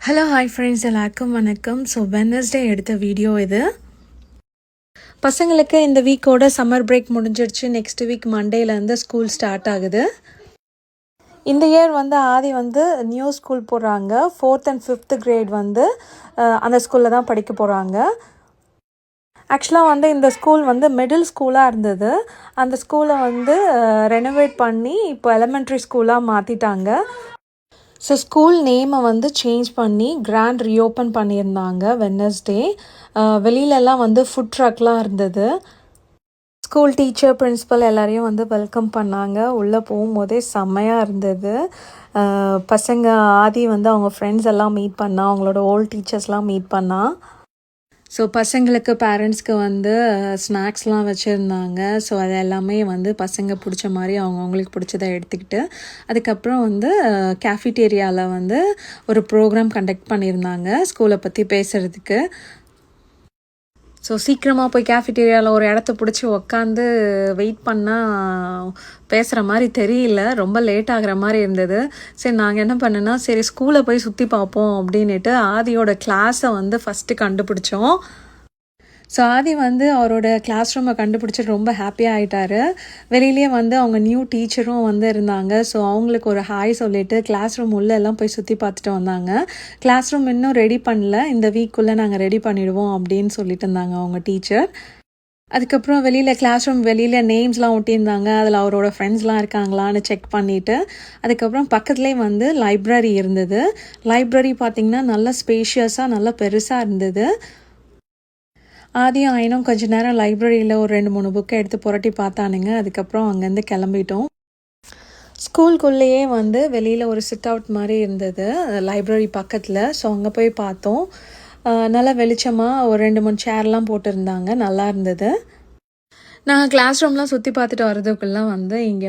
Hello hi friends, எல்லாருக்கும் வணக்கம். So Wednesday எடுத்த வீடியோ இது. பசங்களுக்கு இந்த வீக்கோட சம்மர் பிரேக் முடிஞ்சிடுச்சு. நெக்ஸ்ட் வீக் மண்டேலேருந்து ஸ்கூல் ஸ்டார்ட் ஆகுது. இந்த இயர் ஆதி நியூ ஸ்கூல் போடுறாங்க. 4th and 5th கிரேட் அந்த ஸ்கூலில் தான் படிக்க போகிறாங்க. ஆக்சுவலாக இந்த ஸ்கூல் மிடில் ஸ்கூலாக இருந்தது. அந்த ஸ்கூலை ரெனோவேட் பண்ணி இப்போ எலிமெண்ட்ரி ஸ்கூலாக மாற்றிட்டாங்க. ஸோ ஸ்கூல் நேமை சேஞ்ச் பண்ணி கிராண்ட் ரீஓப்பன் பண்ணியிருந்தாங்க வெட்னஸ்டே. வெளியிலலாம் ஃபுட் ட்ரக்லாம் இருந்தது. ஸ்கூல் டீச்சர், பிரின்ஸிபல் எல்லாரையும் வெல்கம் பண்ணாங்க. உள்ளே போகும்போதே செம்மையாக இருந்தது. பசங்க ஆதி அவங்க ஃப்ரெண்ட்ஸ் எல்லாம் மீட் பண்ணா, அவங்களோட ஓல்ட் டீச்சர்ஸ்லாம் மீட் பண்ணா. ஸோ பசங்களுக்கு பேரண்ட்ஸ்க்கு ஸ்நாக்ஸ்லாம் வச்சுருந்தாங்க. ஸோ அது எல்லாமே பசங்க பிடிச்ச மாதிரி அவங்களுக்கு பிடிச்சதை எடுத்துக்கிட்டு அதுக்கப்புறம் கேஃபிடேரியாவில் ஒரு ப்ரோக்ராம் கண்டக்ட் பண்ணியிருந்தாங்க ஸ்கூலை பற்றி பேசுகிறதுக்கு. ஸோ சீக்கிரமாக போய் கேஃபிடேரியாவில் ஒரு இடத்த பிடிச்சி உக்காந்து வெயிட் பண்ணால் பேசுகிற மாதிரி தெரியல, ரொம்ப லேட் ஆகிற மாதிரி இருந்தது. சரி நாங்கள் என்ன பண்ணோன்னா, சரி ஸ்கூலை போய் சுற்றி பார்ப்போம் அப்படின்ட்டு ஆதியோட கிளாஸை ஃபஸ்ட்டு கண்டுபிடிச்சோம். ஸோ ஆதி அவரோட கிளாஸ் ரூமை கண்டுபிடிச்சிட்டு ரொம்ப ஹாப்பியாக ஆகிட்டார். வெளியிலேயே அவங்க நியூ டீச்சரும் இருந்தாங்க. ஸோ அவங்களுக்கு ஒரு ஹாய் சொல்லிவிட்டு கிளாஸ் ரூம் உள்ளே எல்லாம் போய் சுற்றி பார்த்துட்டு வந்தாங்க. கிளாஸ் ரூம் இன்னும் ரெடி பண்ணல, இந்த வீக்குள்ளே நாங்கள் ரெடி பண்ணிடுவோம் அப்படின்னு சொல்லிட்டு இருந்தாங்க அவங்க டீச்சர். அதுக்கப்புறம் வெளியில் கிளாஸ் ரூம் வெளியில் நேம்ஸ்லாம் ஒட்டியிருந்தாங்க. அதில் அவரோட ஃப்ரெண்ட்ஸ்லாம் இருக்காங்களான்னு செக் பண்ணிவிட்டு அதுக்கப்புறம் பக்கத்துலேயே லைப்ரரி இருந்தது. லைப்ரரி பார்த்திங்கன்னா நல்லா ஸ்பேஷியஸாக நல்லா பெருசாக இருந்தது. ஆதியும் ஆயினும் கொஞ்ச நேரம் லைப்ரரியில் ஒரு 2-3 புக்கை எடுத்து புரட்டி பார்த்தானுங்க. அதுக்கப்புறம் அங்கேருந்து கிளம்பிட்டோம். ஸ்கூலுக்குள்ளேயே வெளியில் ஒரு சிட் அவுட் மாதிரி இருந்தது லைப்ரரி பக்கத்தில். ஸோ அங்கே போய் பார்த்தோம். நல்லா வெளிச்சமாக ஒரு 2-3 சேர்லாம் போட்டிருந்தாங்க, நல்லா இருந்தது. நாங்கள் கிளாஸ் ரூம்லாம் சுற்றி பார்த்துட்டு வரதுக்குள்ளே இங்கே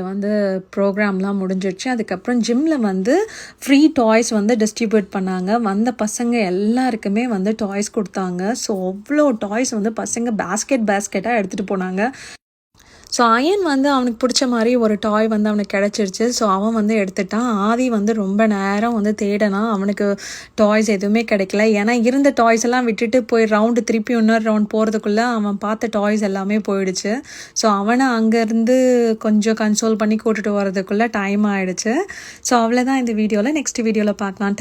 ப்ரோக்ராம்லாம் முடிஞ்சிடுச்சு. அதுக்கப்புறம் ஜிம்மில் ஃப்ரீ டாய்ஸ் டிஸ்ட்ரிபியூட் பண்ணாங்க. வந்த பசங்க எல்லாருக்குமே டாய்ஸ் கொடுத்தாங்க. ஸோ அவ்வளோ டாய்ஸ் பசங்க பேஸ்கெட்டாக எடுத்துகிட்டு போனாங்க. ஸோ அயன் அவனுக்கு பிடிச்ச மாதிரி ஒரு டாய் அவனுக்கு கிடச்சிருச்சு. ஸோ அவன் எடுத்துட்டான். ஆதி ரொம்ப நேரம் தேடனா, அவனுக்கு டாய்ஸ் எதுவுமே கிடைக்கல. ஏன்னா இருந்த டாய்ஸ் எல்லாம் விட்டுட்டு போய் திருப்பி இன்னொரு ரவுண்ட் போகிறதுக்குள்ளே அவன் பார்த்த டாய்ஸ் எல்லாமே போயிடுச்சு. ஸோ அவனை அங்கேருந்து கொஞ்சம் கன்சோல் பண்ணி கூட்டிட்டு வரதுக்குள்ளே டைம் ஆகிடுச்சு. ஸோ அவ்வளோதான் இந்த வீடியோவில். நெக்ஸ்ட் வீடியோவில் பார்க்கலாம்.